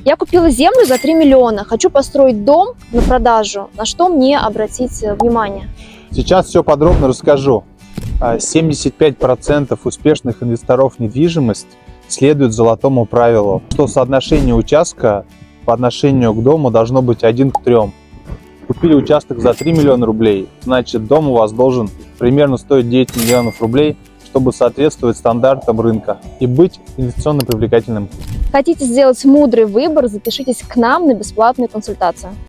Я купила землю за 3 миллиона. Хочу построить дом на продажу. На что мне обратить внимание? Сейчас все подробно расскажу. 75% успешных инвесторов в недвижимость следуют золотому правилу, что соотношение участка по отношению к дому должно быть 1 к 3. Купили участок за 3 миллиона рублей, значит дом у вас должен примерно стоить 9 миллионов рублей, чтобы соответствовать стандартам рынка и быть инвестиционно привлекательным. Хотите сделать мудрый выбор? Запишитесь к нам на бесплатную консультацию.